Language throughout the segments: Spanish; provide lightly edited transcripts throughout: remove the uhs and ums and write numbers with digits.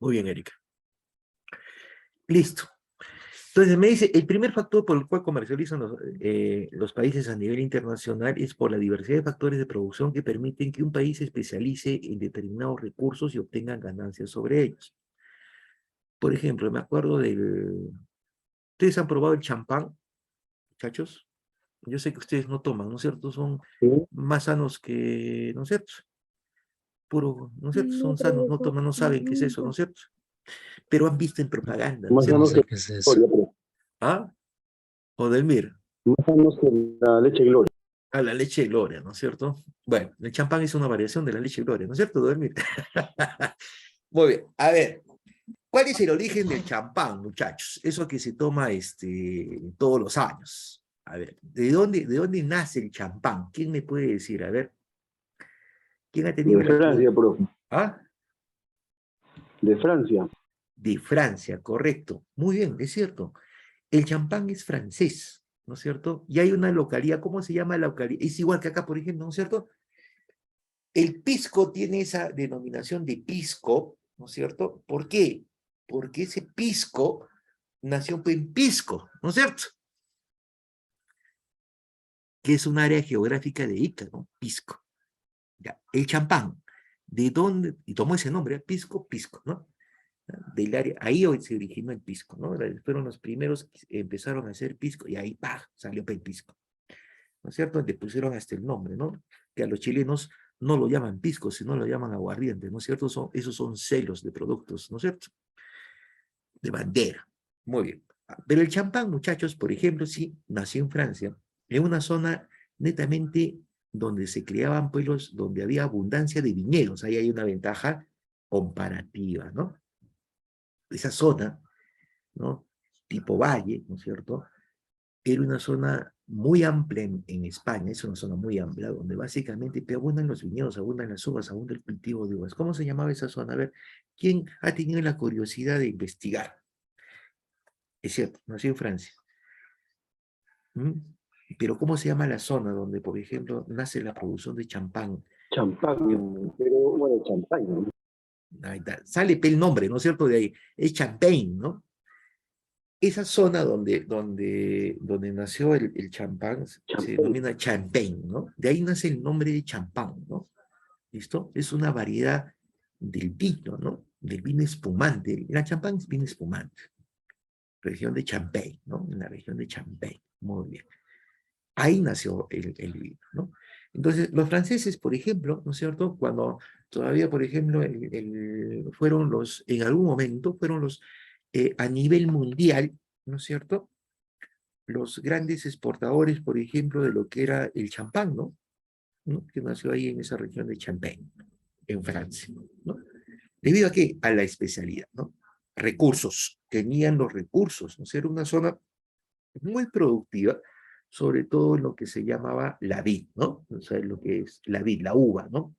Muy bien, Erika. Listo. Entonces me dice, el primer factor por el cual comercializan los países a nivel internacional es por la diversidad de factores de producción que permiten que un país se especialice en determinados recursos y obtenga ganancias sobre ellos. Por ejemplo, me acuerdo del... ¿Ustedes han probado el champán, muchachos? Yo sé que ustedes no toman, ¿no es cierto? Son Sí, más sanos que, ¿no es cierto? Puro, ¿no es cierto? No, Son sanos, no profesor, toman, no saben qué es eso, ¿no nunca. es cierto? Pero han visto en propaganda, ¿no es más cierto? No sano que sé la qué es eso. Gloria, pero ¿Ah? O del Mir. más sano que la leche Gloria. A la leche de Gloria, ¿no es cierto? Bueno, el champán es una variación de la leche de Gloria, ¿no es cierto, Dormir? Muy bien, a ver, ¿cuál es el origen del champán, muchachos? Eso que se toma todos los años. A ver, ¿de dónde nace el champán? ¿Quién me puede decir? A ver, ¿quién ha tenido De la Francia, profe. ¿Ah? De Francia. De Francia, correcto. Muy bien, es cierto. El champán es francés, ¿no es cierto? Y hay una localidad, ¿cómo se llama la localidad? Es igual que acá, por ejemplo, ¿no es cierto? El pisco tiene esa denominación de pisco, ¿no es cierto? ¿Por qué? Porque ese pisco nació en Pisco, ¿no es cierto? Que es un área geográfica de Ica, ¿no? Pisco. Ya. El champán, ¿de dónde? Y tomó ese nombre, Pisco, Pisco, ¿no? Del área, ahí hoy se originó el pisco, ¿no? Fueron los primeros que empezaron a hacer pisco y ahí, ¡pah!, salió el pisco, ¿no es cierto? Le pusieron hasta el nombre, ¿no? Que a los chilenos no lo llaman pisco, sino lo llaman aguardiente, ¿no es cierto? Esos son celos de productos, ¿no es cierto? De bandera. Muy bien. Pero el champán, muchachos, por ejemplo, sí, nació en Francia, en una zona netamente donde se criaban pueblos, donde había abundancia de viñedos. Ahí hay una ventaja comparativa, ¿no? Esa zona, ¿no? Tipo valle, ¿no es cierto? Era una zona muy amplia en España, es una zona muy amplia, donde básicamente te abundan los viñedos, abundan las uvas, abunda el cultivo de uvas. ¿Cómo se llamaba esa zona? A ver, ¿quién ha tenido la curiosidad de investigar? Es cierto, nació en Francia. ¿Mm? Pero ¿cómo se llama la zona donde, por ejemplo, nace la producción de champán? Champán. Pero bueno, champán, ¿no? Ahí está. Sale el nombre, ¿no es cierto? De ahí. Es Champagne, ¿no? Esa zona donde nació el champán se Champán. denomina Champagne, ¿no? De ahí nace el nombre de champán, ¿no? ¿Listo? Es una variedad del vino, ¿no? Del vino espumante. La champán es vino espumante. Región de Champagne, ¿no? En la región de Champagne. Muy bien. Ahí nació el vino, ¿no? Entonces, los franceses, por ejemplo, ¿no es cierto? Cuando todavía, por ejemplo, fueron en algún momento, fueron a nivel mundial, ¿no es cierto? Los grandes exportadores, por ejemplo, de lo que era el champán, ¿no? ¿No? Que nació ahí en esa región de Champagne, en Francia, ¿no? ¿Debido a qué? A la especialidad, ¿no? Recursos, tenían los recursos, ¿no? O sea, era una zona muy productiva, sobre todo en lo que se llamaba la vid, ¿no? O sea, lo que es la vid, la uva, ¿no?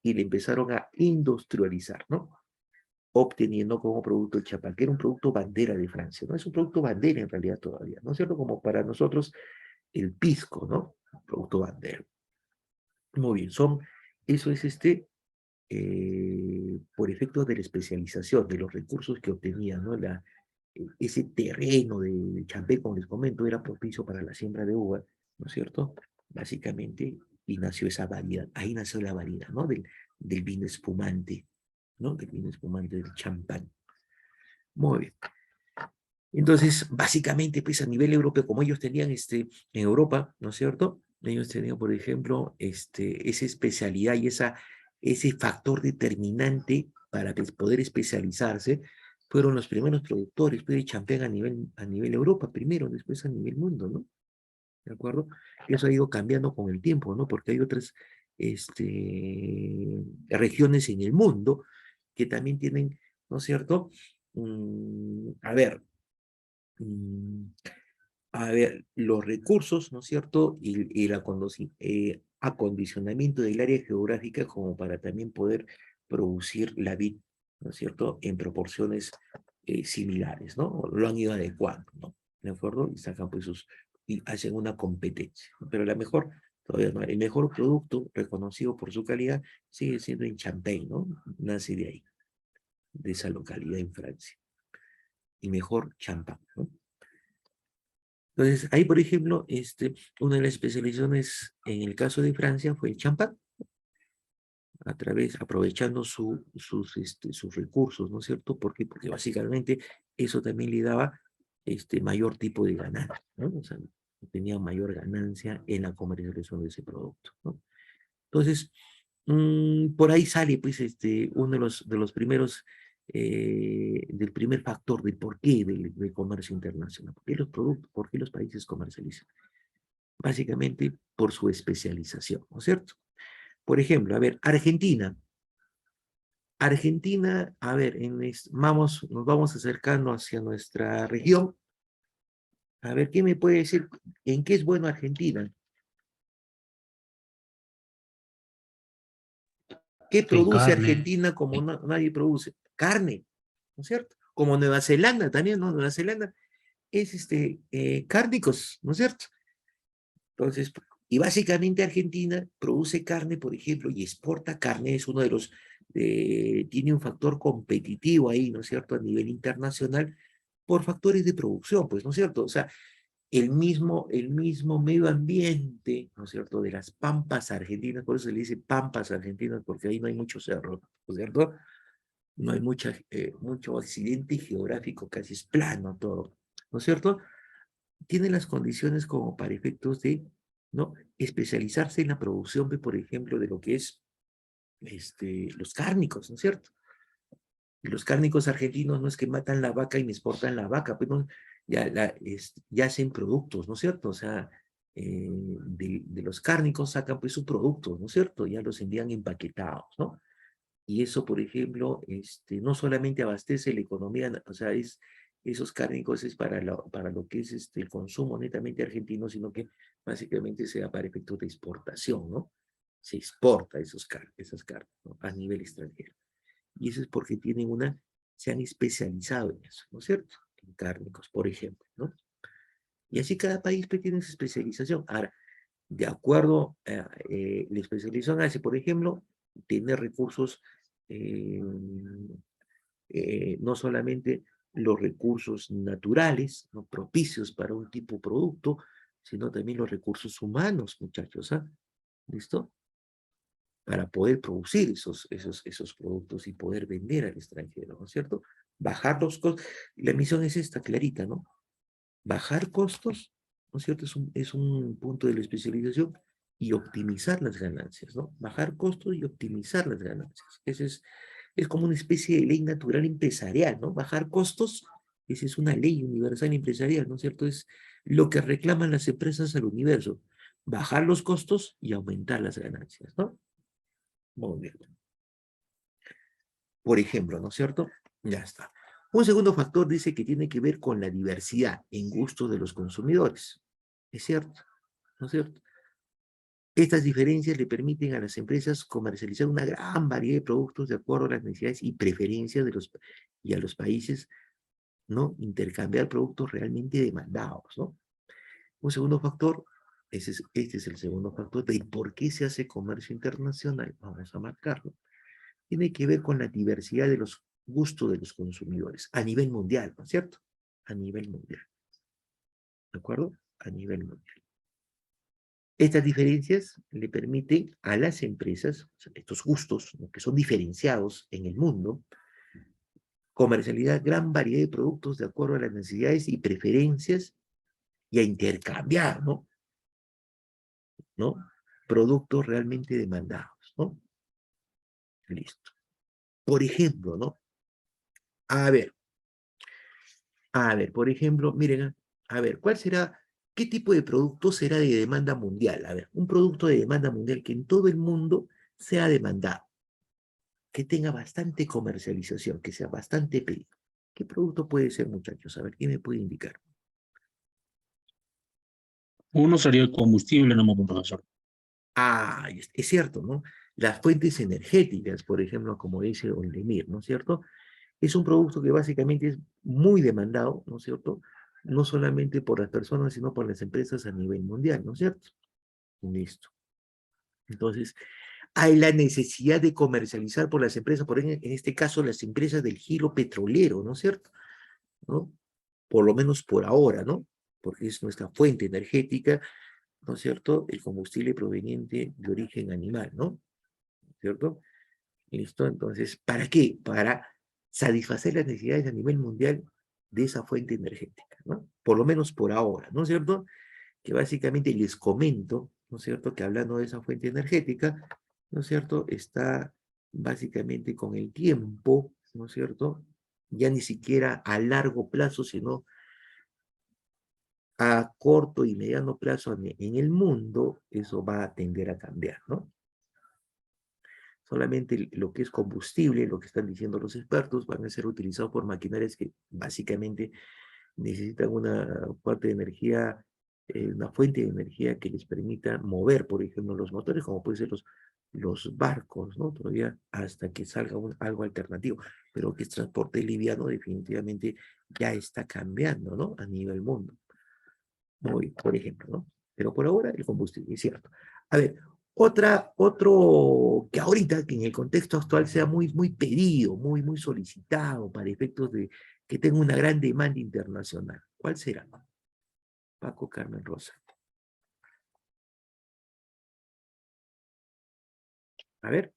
Y le empezaron a industrializar, ¿no? Obteniendo como producto el champán, que era un producto bandera de Francia, ¿no? Es un producto bandera en realidad todavía, ¿no es cierto? Como para nosotros el pisco, ¿no? Producto bandera. Muy bien, eso es por efecto de la especialización, de los recursos que obtenían, ¿no? Ese terreno de Champé, como les comento, era propicio para la siembra de uva, ¿no es cierto? Básicamente, y nació esa variedad, ahí nació la variedad, ¿no? Del vino espumante, ¿no? Del vino espumante, del champán. Muy bien. Entonces, básicamente, pues a nivel europeo, como ellos tenían en Europa, ¿no es cierto? Ellos tenían, por ejemplo, esa especialidad y ese factor determinante para poder especializarse, fueron los primeros productores pues, de champán a nivel Europa primero, después a nivel mundo, ¿no? ¿De acuerdo? Eso ha ido cambiando con el tiempo, ¿no? Porque hay otras regiones en el mundo que también tienen, ¿no es cierto? A ver, mm, los recursos, ¿no es cierto? Y el acondicionamiento del área geográfica como para también poder producir la vid, ¿no es cierto? En proporciones similares, ¿no? Lo han ido adecuando, ¿no? ¿De acuerdo? Y sacan pues y hacen una competencia. ¿No? Pero todavía no, el mejor producto reconocido por su calidad sigue siendo en Champagne, ¿no? Nace de ahí. de esa localidad en Francia. Y mejor champán, ¿no? Entonces, ahí, por ejemplo, una de las especializaciones en el caso de Francia fue el champán, aprovechando sus recursos, ¿no es cierto? ¿Por qué? Porque básicamente eso también le daba mayor tipo de ganancia, ¿no? O sea, tenía mayor ganancia en la comercialización de ese producto, ¿no? Entonces, por ahí sale, pues, uno de los primeros, del primer factor del por qué del comercio internacional. ¿Por qué los productos, por qué los países comercializan? Básicamente por su especialización, ¿no es cierto? Por ejemplo, a ver, Argentina. Argentina, a ver, nos vamos acercando hacia nuestra región. A ver, ¿qué me puede decir en qué es bueno Argentina? ¿Qué En produce carne. Argentina como nadie produce? Carne, ¿no es cierto? Como Nueva Zelanda también, ¿no? Nueva Zelanda es cárnicos, ¿no es cierto? Entonces, y básicamente Argentina produce carne, por ejemplo, y exporta carne, es uno de los, tiene un factor competitivo ahí, ¿no es cierto?, a nivel internacional, por factores de producción, pues, ¿no es cierto? O sea, el mismo medio ambiente, ¿no es cierto?, de las pampas argentinas, por eso se le dice pampas argentinas, porque ahí no hay mucho cerro, ¿no es cierto? No hay mucho accidente geográfico, casi es plano todo, ¿no es cierto? Tiene las condiciones como para efectos de, ¿no?, especializarse en la producción, por ejemplo, de lo que es los cárnicos, ¿no es cierto? Y los cárnicos argentinos no es que matan la vaca y me exportan la vaca, pues no, ya hacen productos, ¿no es cierto? O sea, de los cárnicos sacan pues sus productos, ¿no es cierto? Ya los envían empaquetados, ¿no? Y eso, por ejemplo, no solamente abastece la economía, o sea, esos cárnicos es para lo que es el consumo netamente argentino, sino que básicamente se da para efectos de exportación, ¿no? Se exporta esas carnes, ¿no?, a nivel extranjero. Y eso es porque se han especializado en eso, ¿no es cierto? En cárnicos, por ejemplo, ¿no? Y así cada país pues, tiene su especialización. Ahora, de acuerdo a la especialización hace, por ejemplo, tener recursos, eh, no solamente los recursos naturales, ¿no?, propicios para un tipo de producto, sino también los recursos humanos, muchachos, ¿ah? ¿Listo? Para poder producir esos productos y poder vender al extranjero, ¿no es cierto? Bajar los costos. La misión es esta, clarita, ¿no? Bajar costos, ¿no es cierto? Es un punto de la especialización y optimizar las ganancias, ¿no? Bajar costos y optimizar las ganancias. Es como una especie de ley natural empresarial, ¿no? Bajar costos, esa es una ley universal empresarial, ¿no es cierto? Es lo que reclaman las empresas al universo. Bajar los costos y aumentar las ganancias, ¿no? Muy bien. Por ejemplo, ¿no es cierto? Ya está. Un segundo factor dice que tiene que ver con la diversidad en gusto de los consumidores. Es cierto, ¿no es cierto? Estas diferencias le permiten a las empresas comercializar una gran variedad de productos de acuerdo a las necesidades y preferencias y a los países, ¿no? Intercambiar productos realmente demandados, ¿no? Un segundo factor, este es el segundo factor de por qué se hace comercio internacional, vamos a marcarlo, tiene que ver con la diversidad de los gustos de los consumidores a nivel mundial, ¿no es cierto? A nivel mundial, ¿de acuerdo? A nivel mundial. Estas diferencias le permiten a las empresas, o sea, estos gustos, ¿no?, que son diferenciados en el mundo, comercializar gran variedad de productos de acuerdo a las necesidades y preferencias y a intercambiar, ¿no? ¿No? Productos realmente demandados, ¿no? Listo. Por ejemplo, ¿no? A ver, por ejemplo, miren, a ver, qué tipo de producto será de demanda mundial? A ver, un producto de demanda mundial que en todo el mundo sea demandado, que tenga bastante comercialización, que sea bastante pedido. ¿Qué producto puede ser, muchachos? A ver, ¿qué me puede indicar? Uno sería el combustible, no, profesor. Ah, es cierto, ¿no? Las fuentes energéticas, por ejemplo, como dice Oldemir, ¿no es cierto? Es un producto que básicamente es muy demandado, ¿no es cierto? No solamente por las personas, sino por las empresas a nivel mundial, ¿no es cierto? Listo. Entonces, Hay la necesidad de comercializar por las empresas, en este caso las empresas del giro petrolero, ¿no es cierto? ¿No? Por lo menos por ahora, ¿no? Porque es nuestra fuente energética, ¿no es cierto? El combustible proveniente de origen animal, ¿no? ¿Cierto? ¿Listo? Entonces, ¿para qué? Para satisfacer las necesidades a nivel mundial de esa fuente energética, ¿no? Por lo menos por ahora, ¿no es cierto? Que básicamente les comento, ¿no es cierto? Que hablando de esa fuente energética, ¿no es cierto? Está básicamente con el tiempo, ¿no es cierto? Ya ni siquiera a largo plazo, sino a corto y mediano plazo en el mundo, eso va a tender a cambiar, ¿no? Solamente lo que es combustible, lo que están diciendo los expertos, van a ser utilizados por maquinarias que básicamente necesitan una parte de energía, una fuente de energía que les permita mover, por ejemplo, los motores, como pueden ser los barcos, ¿no? Todavía hasta que salga algo alternativo, pero que es transporte liviano definitivamente ya está cambiando, ¿no? A nivel mundo, por ejemplo, ¿no? Pero por ahora el combustible, es cierto. A ver, otro que ahorita, que en el contexto actual sea muy pedido, muy solicitado para efectos de que tenga una gran demanda internacional. ¿Cuál será? Paco Carmen Rosa. A ver.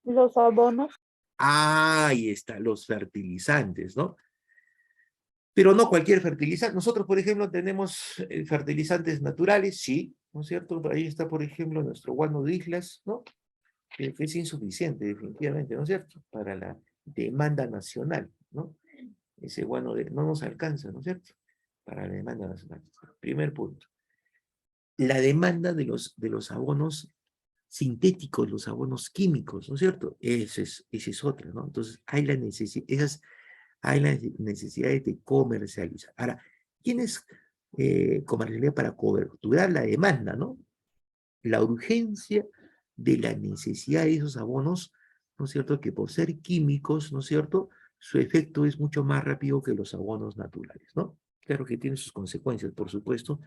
Los abonos. Ahí está, los fertilizantes, ¿no? Pero no cualquier fertilizante. Nosotros, por ejemplo, tenemos fertilizantes naturales, sí, ¿no es cierto? Ahí está, por ejemplo, nuestro guano de islas, ¿no? Que es insuficiente, definitivamente, ¿no es cierto? Para la demanda nacional, ¿no? Ese guano no nos alcanza, ¿no es cierto? Para la demanda nacional. Primer punto. La demanda de los abonos sintéticos, los abonos químicos, ¿no es cierto? Ese es otro, ¿no? Entonces, hay la necesidad de comercializar. Ahora, ¿quién es comercializar para coberturar la demanda, ¿no? La urgencia de la necesidad de esos abonos, ¿no es cierto? Que por ser químicos, ¿no es cierto? Su efecto es mucho más rápido que los abonos naturales, ¿no? Claro que tiene sus consecuencias, por supuesto,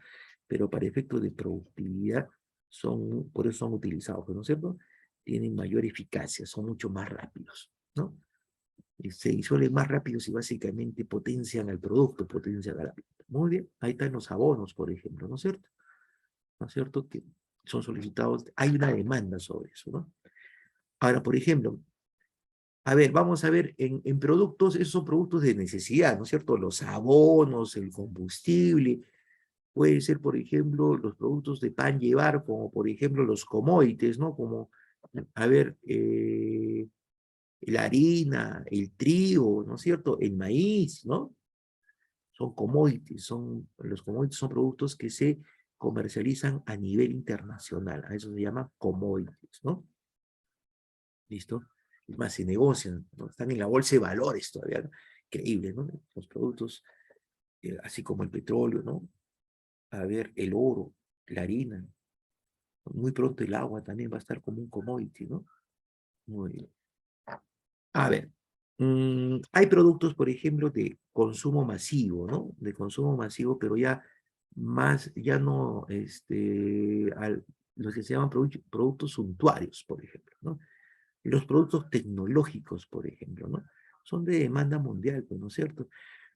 pero para efectos de productividad por eso son utilizados, ¿no es cierto? Tienen mayor eficacia, son mucho más rápidos, ¿no? Y se disuelven más rápidos y básicamente potencian al producto, potencian a la planta. Muy bien, ahí están los abonos, por ejemplo, ¿no es cierto? ¿No es cierto? Que son solicitados, hay una demanda sobre eso, ¿no? Ahora, por ejemplo, a ver, vamos a ver, en productos, esos son productos de necesidad, ¿no es cierto? Los abonos, el combustible, puede ser, por ejemplo, los productos de pan llevar, como por ejemplo los commodities, ¿no? Como, a ver, la harina, el trigo, ¿no es cierto? El maíz, ¿no? Son commodities, los commodities son productos que se comercializan a nivel internacional, a eso se llama commodities, ¿no? ¿Listo? Es más, se negocian, ¿no? Están en la bolsa de valores todavía, ¿no? Increíble, ¿no? Los productos, así como el petróleo, ¿no? A ver, el oro, la harina, muy pronto el agua también va a estar como un commodity, ¿no? Muy bien. A ver, hay productos, por ejemplo, de consumo masivo, ¿no? De consumo masivo, pero ya no, los que se llaman productos suntuarios, por ejemplo, ¿no? Los productos tecnológicos, por ejemplo, ¿no? Son de demanda mundial, pues, ¿no es cierto?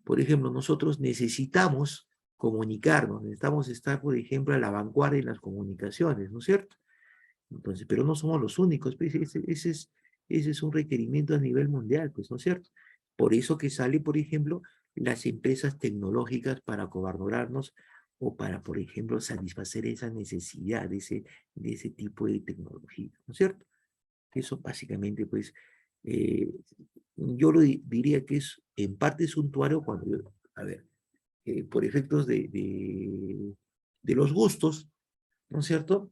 Por ejemplo, nosotros necesitamos comunicarnos, necesitamos estar, por ejemplo, a la vanguardia en las comunicaciones, ¿no es cierto? Entonces, pero no somos los únicos, pues ese es un requerimiento a nivel mundial, pues, ¿no es cierto? Por eso que sale, por ejemplo, las empresas tecnológicas para cobarnorarnos o para, por ejemplo, satisfacer esa necesidad de ese tipo de tecnología, ¿no es cierto? Eso básicamente, pues, eh, yo diría que es en parte suntuario a ver, por efectos de los gustos, ¿no es cierto?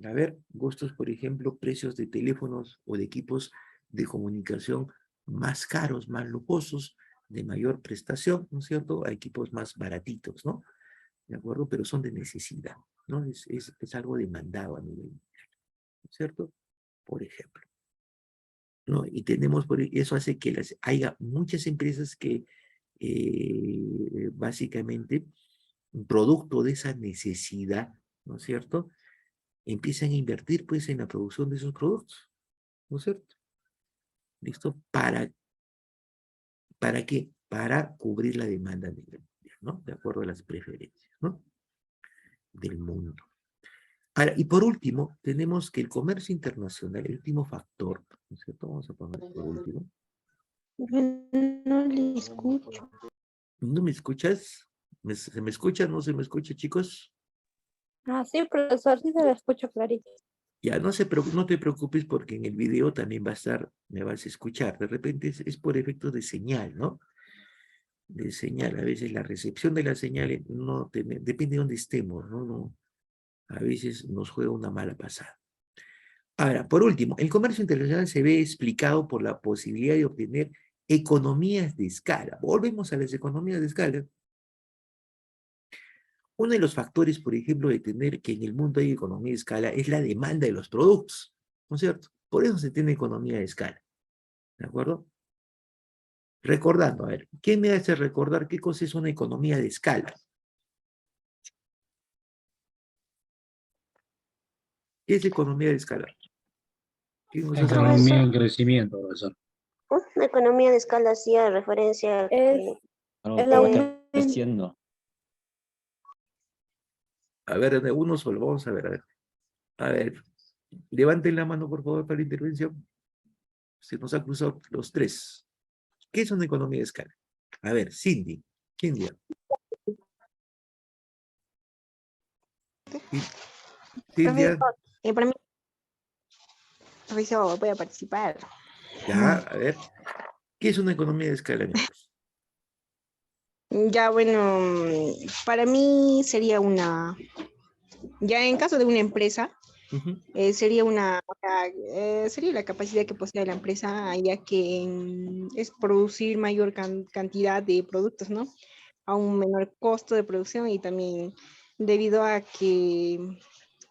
A ver, gustos, por ejemplo, precios de teléfonos o de equipos de comunicación más caros, más lujosos, de mayor prestación, ¿no es cierto? A equipos más baratitos, ¿no? ¿De acuerdo? Pero son de necesidad, ¿no? Es algo demandado a nivel, ¿no es cierto? Por ejemplo, ¿no? Y eso hace que haya muchas empresas que básicamente, producto de esa necesidad, ¿no es cierto? empiezan a invertir pues en la producción de esos productos, ¿no es cierto? ¿Listo? ¿Para qué? Para cubrir la demanda a nivel mundial, ¿no? De acuerdo a las preferencias, ¿no? Del mundo. Ahora, y por último, tenemos que el comercio internacional, el último factor, ¿no es cierto? Vamos a poner por último. No le escucho. ¿No me escuchas? ¿Se me escucha? ¿No se me escucha, chicos? Ah, sí, profesor, sí se la escucho clarito. Ya, no te preocupes porque en el video también va a estar, me vas a escuchar. De repente es por efecto de señal, ¿no? De señal. A veces la recepción de la señal no depende de dónde estemos, ¿no? No, a veces nos juega una mala pasada. Ahora, por último, el comercio internacional se ve explicado por la posibilidad de obtener economías de escala. Volvemos a las economías de escala. Uno de los factores, por ejemplo, de tener que en el mundo hay economía de escala es la demanda de los productos, ¿no es cierto? Por eso se tiene economía de escala, ¿de acuerdo? Recordando, a ver, ¿quién me hace recordar qué cosa es una economía de escala? ¿Qué es economía de escala? ¿Quién nos hace recordar? Economía en crecimiento, profesor. La economía de escala hacía referencia a Es que Algo el que va aumento. creciendo. A ver, de uno solo, vamos a ver, a ver. A ver, levanten la mano, por favor, para la intervención. Se nos ha cruzado los tres. ¿Qué es una economía de escala? A ver, Cindy. ¿Quién dio? Cindy, Para mí, profesor, voy a participar. ya, a ver. ¿Qué es una economía de escala, amigos? Ya, bueno, para mí sería ya en caso de una empresa, Ujú. sería sería la capacidad que posee la empresa, ya que es producir mayor cantidad de productos, ¿no? A un menor costo de producción y también debido a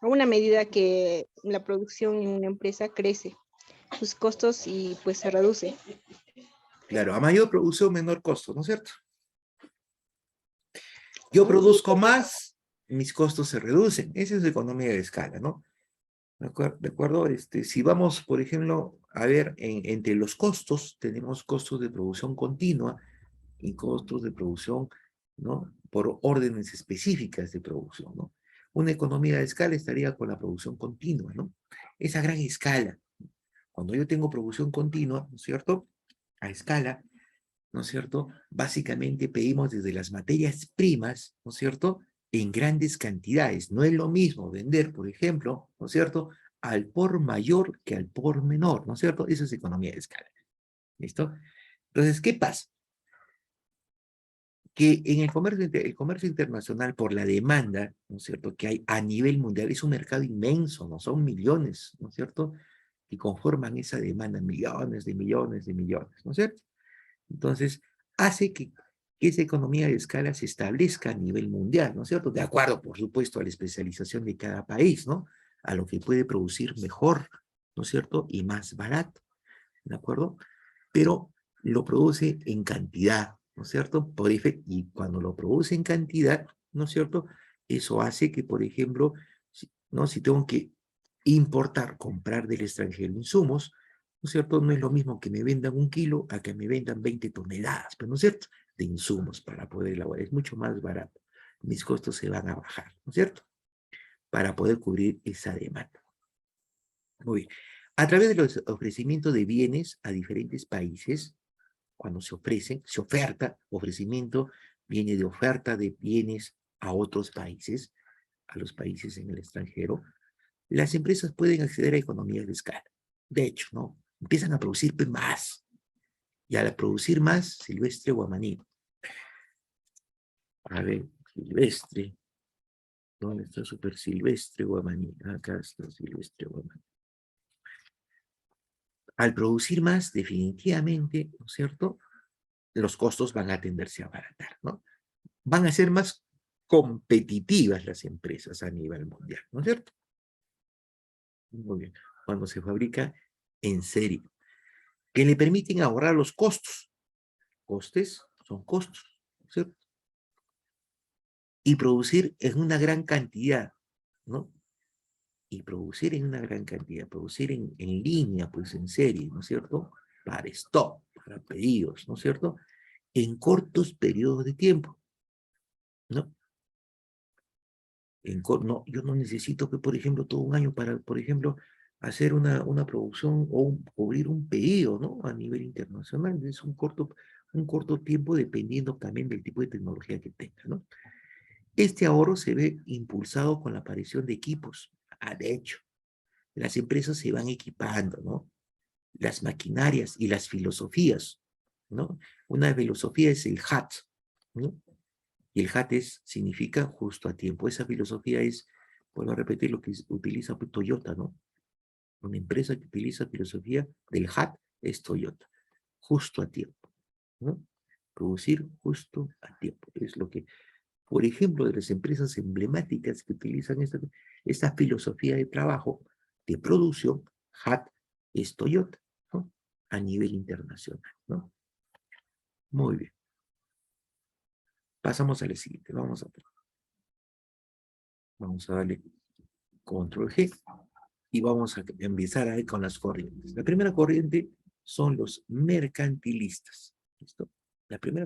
una medida que la producción en una empresa crece, sus costos y pues se reduce. Claro, a mayor producción, menor costo, ¿no es cierto? Yo produzco más, mis costos se reducen. Esa es la economía de escala, ¿no? ¿De acuerdo? Si vamos, por ejemplo, a ver, entre los costos, tenemos costos de producción continua y costos de producción, ¿no? Por órdenes específicas de producción, ¿no? Una economía de escala estaría con la producción continua, ¿no? Esa gran escala. Cuando yo tengo producción continua, ¿no es cierto? A escala, ¿no es cierto? Básicamente pedimos desde las materias primas, ¿no es cierto? En grandes cantidades. No es lo mismo vender, por ejemplo, ¿no es cierto? Al por mayor que al por menor, ¿no es cierto? Eso es economía de escala. ¿Listo? Entonces, ¿qué pasa? Que en el comercio internacional, por la demanda, ¿no es cierto?, que hay a nivel mundial, es un mercado inmenso, ¿no? Son millones, ¿no es cierto?, que conforman esa demanda, millones de millones de millones, ¿no es cierto? Entonces, hace que esa economía de escala se establezca a nivel mundial, ¿no es cierto? De acuerdo, por supuesto, a la especialización de cada país, ¿no? A lo que puede producir mejor, ¿no es cierto? Y más barato, ¿de acuerdo? Pero lo produce en cantidad, ¿no es cierto? Y cuando lo produce en cantidad, ¿no es cierto? Eso hace que, por ejemplo, ¿no? Si tengo que importar, comprar del extranjero insumos, ¿no es cierto? No es lo mismo que me vendan 1 kilo a que me vendan 20 toneladas, pero ¿no es cierto? De insumos para poder elaborar. Es mucho más barato. Mis costos se van a bajar, ¿no es cierto? Para poder cubrir esa demanda. Muy bien. A través de los ofrecimientos de bienes a diferentes países, cuando se oferta, ofrecimiento, viene de oferta de bienes a otros países, a los países en el extranjero, las empresas pueden acceder a economías de escala. De hecho, ¿no? Empiezan a producir más. Y al producir más, Silvestre Guamaní. A ver, Silvestre. ¿Dónde está Super Silvestre Guamaní? Acá está Silvestre Guamaní. Al producir más, definitivamente, ¿no es cierto?, los costos van a tenderse a abaratar, ¿no? Van a ser más competitivas las empresas a nivel mundial, ¿no es cierto? Muy bien. Cuando se fabrica en serie, que le permiten ahorrar los costos. Costes son costos, ¿no es cierto? Y producir en una gran cantidad, ¿no? y producir en una gran cantidad, producir en línea, pues en serie, ¿no es cierto? Para stock, para pedidos, ¿no es cierto? En cortos periodos de tiempo, ¿no? No, yo no necesito que, por ejemplo, todo un año para, por ejemplo, hacer una producción o cubrir un pedido, ¿no? A nivel internacional. Es un corto tiempo dependiendo también del tipo de tecnología que tenga, ¿no? Este ahorro se ve impulsado con la aparición de equipos. De hecho, las empresas se van equipando, ¿no? Las maquinarias y las filosofías, ¿no? Una filosofía es el HAT, ¿no? Y el HAT significa justo a tiempo. Esa filosofía es, vuelvo a repetir lo que utiliza Toyota, ¿no? Una empresa que utiliza filosofía del HAT es Toyota. Justo a tiempo, ¿no? Producir justo a tiempo. Es lo que, por ejemplo, de las empresas emblemáticas que utilizan esta filosofía de trabajo, de producción, HAT es Toyota, ¿no? A nivel internacional, ¿no? Muy bien. Pasamos a la siguiente. Vamos a darle control G y vamos a empezar a ver con las corrientes. La primera corriente son los mercantilistas. ¿Listo? La primera